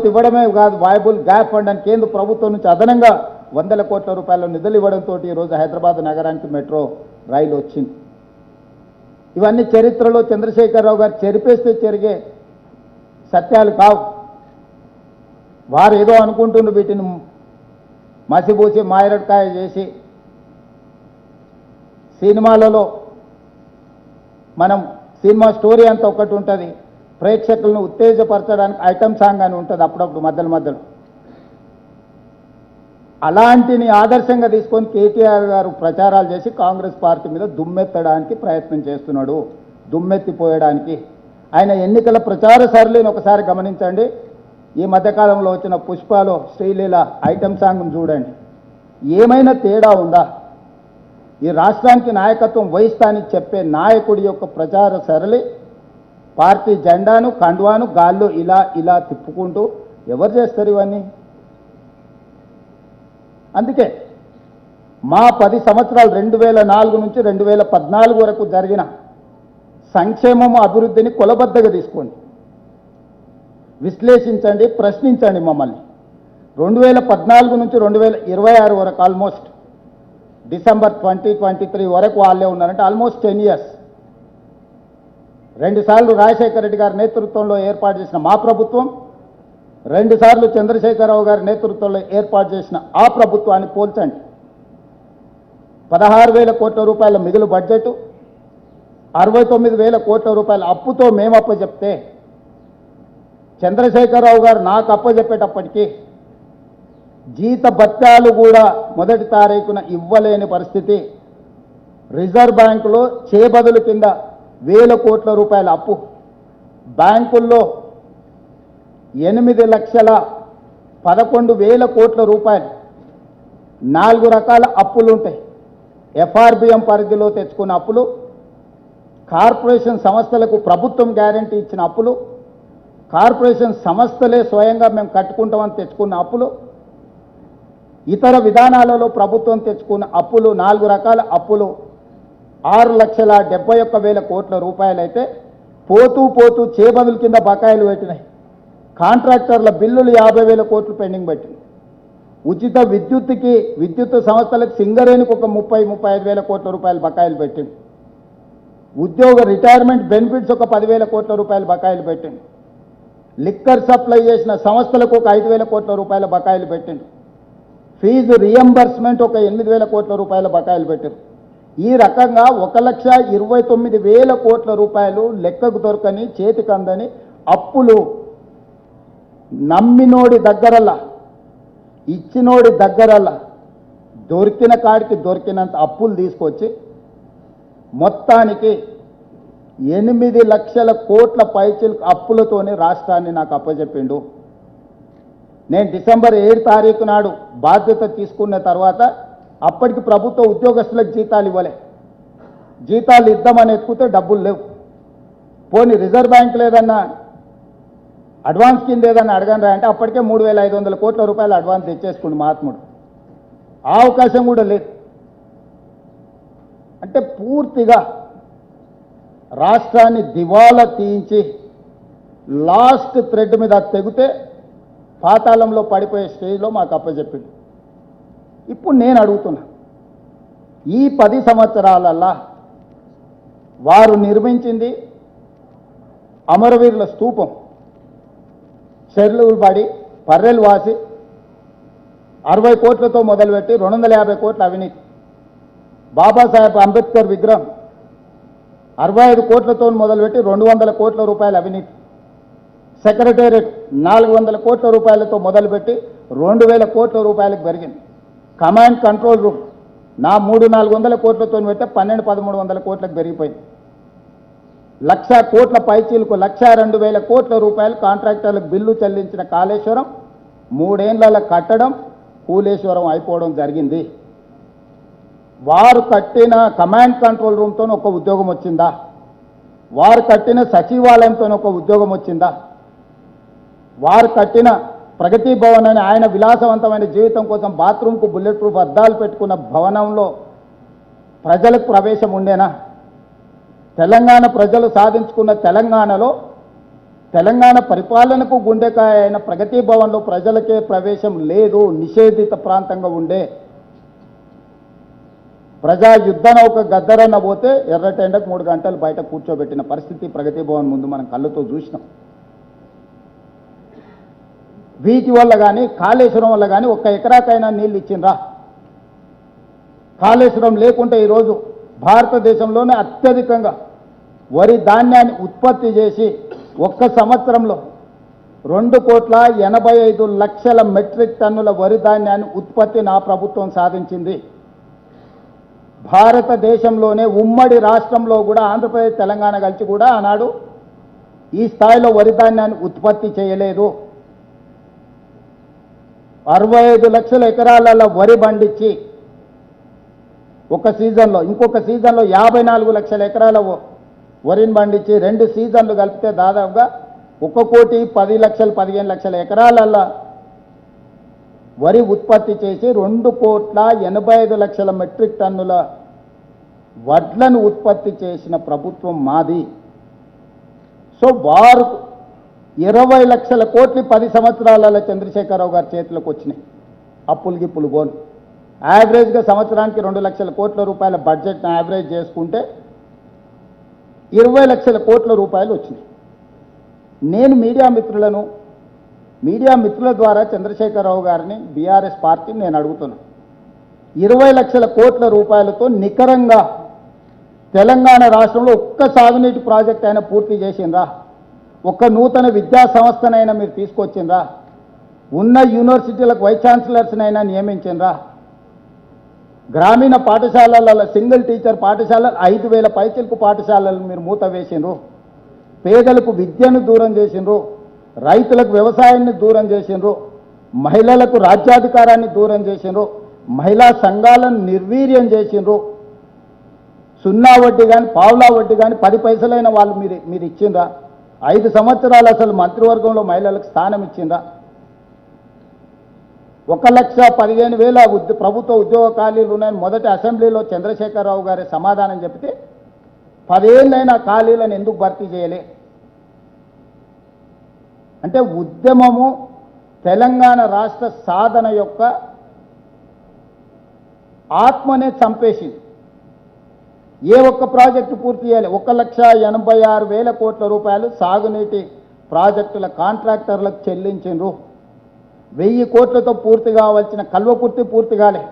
ఇవ్వడమే కాదు, వాయబుల్ gap fund అని కేంద్ర ప్రభుత్వం నుంచి అదనంగా 100 కోట్ల రూపాయల నిధులు ఇవ్వడంతో ఈరోజు హైదరాబాద్ నగరానికి మెట్రో రైలు వచ్చింది. ఇవన్నీ చరిత్రలో చంద్రశేఖరరావు గారు చెరిపేస్తే జరిగే సత్యాలు కావు. వారు ఏదో అనుకుంటున్న వీటిని మసిబూసి మాయరడ్కాయ చేసి సినిమాలలో మనం సినిమా స్టోరీ అంతా ఒకటి ఉంటుంది, ప్రేక్షకులను ఉత్తేజపరచడానికి ఐటమ్ సాంగ్ అని ఉంటుంది అప్పుడప్పుడు మధ్యలో. అలాంటిని ఆదర్శంగా తీసుకొని కేటీఆర్ గారు ప్రచారాలు చేసి కాంగ్రెస్ పార్టీ మీద దుమ్మెత్తడానికి ప్రయత్నం చేస్తున్నాడు. దుమ్మెత్తిపోయడానికి ఆయన ఎన్నికల ప్రచార సరళిని ఒకసారి గమనించండి. ఈ మధ్యకాలంలో వచ్చిన పుష్పలో శ్రీలీల ఐటమ్ సాంగ్ను చూడండి. ఏమైనా తేడా ఉందా? ఈ రాష్ట్రానికి నాయకత్వం వహిస్తానని చెప్పే నాయకుడి యొక్క ప్రచార సరళి పార్టీ జెండాను కండువాను గాల్లో ఇలా తిప్పుకుంటూ ఎవరు చేస్తారు ఇవన్నీ? అందుకే మా 10 సంవత్సరాలు 2004 నుంచి 2014 వరకు జరిగిన సంక్షేమము అభివృద్ధిని కొలబద్దగా తీసుకోండి, విశ్లేషించండి, ప్రశ్నించండి మమ్మల్ని. 2014 నుంచి 2026 వరకు ఆల్మోస్ట్ డిసెంబర్ 2023 వరకు వాళ్ళే ఉన్నారంటే ఆల్మోస్ట్ 10 years. 2 సార్లు రాజశేఖర రెడ్డి గారి నేతృత్వంలో ఏర్పాటు చేసిన మా ప్రభుత్వం, 2 సార్లు చంద్రశేఖరరావు గారి నేతృత్వంలో ఏర్పాటు చేసిన ఆ ప్రభుత్వాన్ని పోల్చండి. 16,000 కోట్ల రూపాయల మిగులు బడ్జెట్, 69,000 కోట్ల రూపాయల అప్పుతో మేము అప్పచెప్తే చంద్రశేఖరరావు గారు నాకు అప్పచెప్పేటప్పటికీ జీత భత్యాలు కూడా మొదటి తారీఖున ఇవ్వలేని పరిస్థితి. రిజర్వ్ బ్యాంకులో చేబదులు కింద 1,000 కోట్ల రూపాయల అప్పు, బ్యాంకుల్లో 8,11,000 కోట్ల రూపాయలు, 4 రకాల అప్పులు ఉంటాయి. ఎఫ్ఆర్బిఎం పరిధిలో తెచ్చుకున్న అప్పులు, కార్పొరేషన్ సంస్థలకు ప్రభుత్వం గ్యారంటీ ఇచ్చిన అప్పులు, కార్పొరేషన్ సంస్థలే స్వయంగా మేము కట్టుకుంటామని తెచ్చుకున్న అప్పులు, ఇతర విధానాలలో ప్రభుత్వం తెచ్చుకున్న అప్పులు, 4 రకాల అప్పులు 6,71,000 కోట్ల రూపాయలైతే పోతూ చేబదుల కింద బకాయిలు పెట్టినాయి. కాంట్రాక్టర్ల బిల్లులు 50,000 కోట్లు పెండింగ్ పెట్టింది. ఉచిత విద్యుత్ సంస్థలకు సింగరేణికి ఒక 30,000-35,000 కోట్ల రూపాయలు బకాయిలు పెట్టింది. ఉద్యోగ రిటైర్మెంట్ బెనిఫిట్స్ ఒక 10,000 కోట్ల రూపాయలు బకాయిలు పెట్టింది. లిక్కర్ సప్లై చేసిన సంస్థలకు ఒక 5,000 కోట్ల రూపాయల బకాయిలు పెట్టింది. ఫీజు రియంబర్స్మెంట్ ఒక 8,000 కోట్ల రూపాయల బకాయిలు పెట్టింది. ఈ రకంగా 1,29,000 కోట్ల రూపాయలు లెక్కకు దొరకని, చేతికి అందని అప్పులు నమ్మినోడి దగ్గరల్లా, ఇచ్చినోడి దగ్గరల్లా దొరికిన కాడికి దొరికినంత అప్పులు తీసుకొచ్చి మొత్తానికి 8 లక్షల కోట్ల పైచిల్ అప్పులతోనే రాష్ట్రాన్ని నాకు అప్పచెప్పిండు. నేను డిసెంబర్ 7 తారీఖు నాడు బాధ్యత తీసుకున్న తర్వాత అప్పటికి ప్రభుత్వ ఉద్యోగస్తులకు జీతాలు ఇవ్వలే. జీతాలు ఇద్దామని ఎత్తుకుతే డబ్బులు లేవు. పోనీ రిజర్వ్ బ్యాంక్ లేదన్నా అడ్వాన్స్ కింద ఏదన్నా అడగనరా అంటే అప్పటికే 3,500 కోట్ల రూపాయలు అడ్వాన్స్ తెచ్చేసుకుంది మహాత్ముడు. ఆ అవకాశం కూడా లేదు. అంటే పూర్తిగా రాష్ట్రాన్ని దివాలా తీయించి లాస్ట్ థ్రెడ్ మీద తెగితే పాతాళంలో పడిపోయే స్టేజ్లో మాకు అప్పచెప్పింది. ఇప్పుడు నేను అడుగుతున్నా, ఈ 10 సంవత్సరాలల్లా వారు నిర్మించింది అమరవీరుల స్తూపం, చెర్లులు పడి పర్రెలు వాసి 60 కోట్లతో మొదలుపెట్టి 250 కోట్ల అవినీతి. బాబాసాహెబ్ అంబేద్కర్ విగ్రహం 65 కోట్లతో మొదలుపెట్టి 200 కోట్ల రూపాయల అవినీతి. సెక్రటేరియట్ 400 కోట్ల రూపాయలతో మొదలుపెట్టి 2,000 కోట్ల రూపాయలకు పెరిగింది. కమాండ్ కంట్రోల్ రూమ్ నా 300-400 కోట్లతో పెడితే 1,200-1,300 కోట్లకు పెరిగిపోయింది. 1,00,000 కోట్ల పైచీలకు 1,02,000 కోట్ల రూపాయలు కాంట్రాక్టర్లకు బిల్లు చెల్లించిన కాళేశ్వరం 3 ఏళ్లలో కట్టడం కూలేశ్వరం అయిపోవడం జరిగింది. వారు కట్టిన కమాండ్ కంట్రోల్ రూమ్తో ఒక ఉద్యోగం వచ్చిందా? వారు కట్టిన సచివాలయంతో ఒక ఉద్యోగం వచ్చిందా? వారు కట్టిన ప్రగతి భవన్ అని ఆయన విలాసవంతమైన జీవితం కోసం బాత్రూమ్కు బుల్లెట్ ప్రూఫ్ అద్దాలు పెట్టుకున్న భవనంలో ప్రజలకు ప్రవేశం ఉండేనా? తెలంగాణ ప్రజలు సాధించుకున్న తెలంగాణలో తెలంగాణ పరిపాలనకు గుండెకాయ అయిన ప్రగతి భవన్లో ప్రజలకే ప్రవేశం లేదు, నిషేధిత ప్రాంతంగా ఉండే. ప్రజా యుద్ధ నౌక గద్దరన్న పోతే ఎర్రటెండకు 3 గంటలు బయట కూర్చోబెట్టిన పరిస్థితి ప్రగతి భవన్ ముందు మనం కళ్ళతో చూసినాం. వీటి వల్ల కానీ కాళేశ్వరం వల్ల కానీ 1 ఎకరాకైనా నీళ్ళు ఇచ్చిండ్రా? కాళేశ్వరం లేకుంటే ఈరోజు భారతదేశంలోనే అత్యధికంగా వరి ధాన్యాన్ని ఉత్పత్తి చేసి 1 సంవత్సరంలో 2,85,00,000 మెట్రిక్ టన్నుల వరి ధాన్యాన్ని ఉత్పత్తి నా ప్రభుత్వం సాధించింది. భారతదేశంలోనే ఉమ్మడి రాష్ట్రంలో కూడా ఆంధ్రప్రదేశ్ తెలంగాణ కలిసి కూడా ఆనాడు ఈ స్థాయిలో వరి ధాన్యాన్ని ఉత్పత్తి చేయలేదు. 65 లక్షల ఎకరాలలో వరి పండించి ఒక సీజన్లో, ఇంకొక సీజన్లో 54 లక్షల ఎకరాల వరిని పండించి 2 సీజన్లు కలిపితే దాదాపుగా 1,10,00,000 15 లక్షల ఎకరాలలో వరి ఉత్పత్తి చేసి 2,85,00,000 మెట్రిక్ టన్నుల వడ్లను ఉత్పత్తి చేసిన ప్రభుత్వం మాది. సో వారు 20 లక్షల కోట్లు 10 సంవత్సరాలలో చంద్రశేఖరరావు గారి చేతిలోకి వచ్చినాయి. అప్పులు గిప్పులు పోను. యావరేజ్గా సంవత్సరానికి 2 లక్షల కోట్ల రూపాయల బడ్జెట్ని యావరేజ్ చేసుకుంటే 20 లక్షల కోట్ల రూపాయలు వచ్చినాయి. నేను మీడియా మిత్రుల ద్వారా చంద్రశేఖరరావు గారిని, బీఆర్ఎస్ పార్టీని నేను అడుగుతున్నాను, 20 లక్షల కోట్ల రూపాయలతో నికరంగా తెలంగాణ రాష్ట్రంలో ఒక్క సాగునీటి ప్రాజెక్ట్ అయినా పూర్తి చేసిండ్రా? ఒక్క నూతన విద్యా సంస్థనైనా మీరు తీసుకొచ్చిండ్రా? ఉన్న యూనివర్సిటీలకు వైస్ ఛాన్సలర్స్నైనా నియమించిండ్రా? గ్రామీణ పాఠశాలల సింగిల్ టీచర్ పాఠశాలలు 5,000 పైచిలకు పాఠశాలలు మీరు మూత వేసిండ్రు. పేదలకు విద్యను దూరం చేసిండ్రు, రైతులకు వ్యవసాయాన్ని దూరం చేసిండ్రు, మహిళలకు రాజ్యాధికారాన్ని దూరం చేసిండ్రు, మహిళా సంఘాలను నిర్వీర్యం చేసిండ్రు. 0 వడ్డీ కానీ పావులా వడ్డీ కానీ 10 పైసలైన వాళ్ళు మీరు ఇచ్చిండ్రా? 5 సంవత్సరాలు అసలు మంత్రివర్గంలో మహిళలకు స్థానం ఇచ్చిండ్రా? 1,15,000 ప్రభుత్వ ఉద్యోగ ఖాళీలు ఉన్నాయని మొదటి అసెంబ్లీలో చంద్రశేఖరరావు గారి సమాధానం చెప్తే 10 ఏళ్ళైనా ఖాళీలను ఎందుకు భర్తీ చేయలే? అంటే ఉద్యమము తెలంగాణ రాష్ట్ర సాధన యొక్క ఆత్మనే చంపేసింది. ఏ ఒక్క ప్రాజెక్టు పూర్తి చేయాలి? 1,86,000 కోట్ల రూపాయలు సాగునీటి ప్రాజెక్టుల కాంట్రాక్టర్లకు చెల్లించిండ్రు. 1000 కోట్లతో పూర్తి కావాల్సిన కల్వకుర్తి పూర్తి కాలే,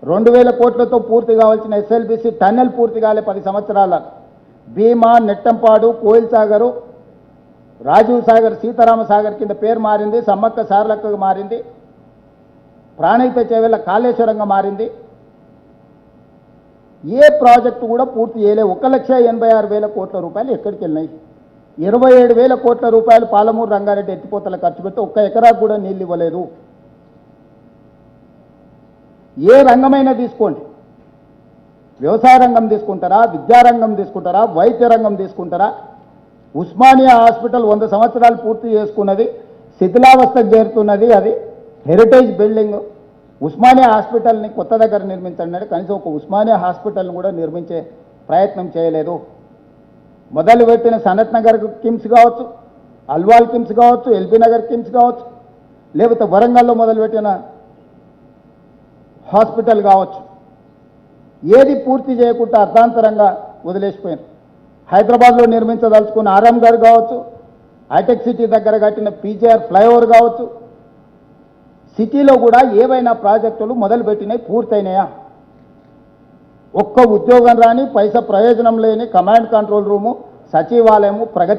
2,000 కోట్లతో పూర్తి కావాల్సిన ఎస్ఎల్బిసి టన్నెల్ పూర్తి కాలే 10 సంవత్సరాల. భీమా, నెట్టంపాడు, కోయిల్ సాగరు, రాజీవ్ సాగర్, సీతారామ సాగర్ కింద పేరు మారింది, సమ్మక్క సారలక్కగా మారింది, ప్రాణహిత చేవెళ్ళ కాళేశ్వరంగా మారింది. ఏ ప్రాజెక్టు కూడా పూర్తి చేయలే. 1,86,000 కోట్ల రూపాయలు ఎక్కడికి వెళ్ళినాయి? 27,000 కోట్ల రూపాయలు పాలమూరు రంగారెడ్డి ఎత్తిపోతల ఖర్చు పెట్టి 1 ఎకరాకు కూడా నీళ్ళు ఇవ్వలేదు. ఏ రంగమైనా తీసుకోండి, వ్యవసాయ రంగం తీసుకుంటారా, విద్యారంగం తీసుకుంటారా, వైద్య రంగం తీసుకుంటారా? ఉస్మానియా హాస్పిటల్ 100 సంవత్సరాలు పూర్తి చేసుకున్నది, శిథిలావస్థకు చేరుతున్నది. అది హెరిటేజ్ బిల్డింగ్. ఉస్మానియా హాస్పిటల్ని కొత్త దగ్గర నిర్మించండి, కనీసం ఒక ఉస్మానియా హాస్పిటల్ని కూడా నిర్మించే ప్రయత్నం చేయలేదు. మొదలుపెట్టిన సనత్ నగర్ కిమ్స్ కావచ్చు, అల్వాల్ కిమ్స్ కావచ్చు, ఎల్బీ నగర్ కిమ్స్ కావచ్చు, లేకపోతే వరంగల్లో మొదలుపెట్టిన హాస్పిటల్ కావచ్చు, ఏది పూర్తి చేయకుండా అర్ధాంతరంగా వదిలేసిపోయారు. హైదరాబాద్లో నిర్మించదలుచుకున్న ఆరాంఘర్ కావచ్చు, హైటెక్ సిటీ దగ్గర కట్టిన పీజీఆర్ ఫ్లైఓవర్ కావచ్చు, సిటీలో కూడా ఏవైనా ప్రాజెక్టులు మొదలుపెట్టినాయి, పూర్తయినాయా? ఒక్క ఉద్యోగం రాని, పైసా ప్రయోజనం లేని కమాండ్ కంట్రోల్ రూము, సచివాలయము, ప్రగతి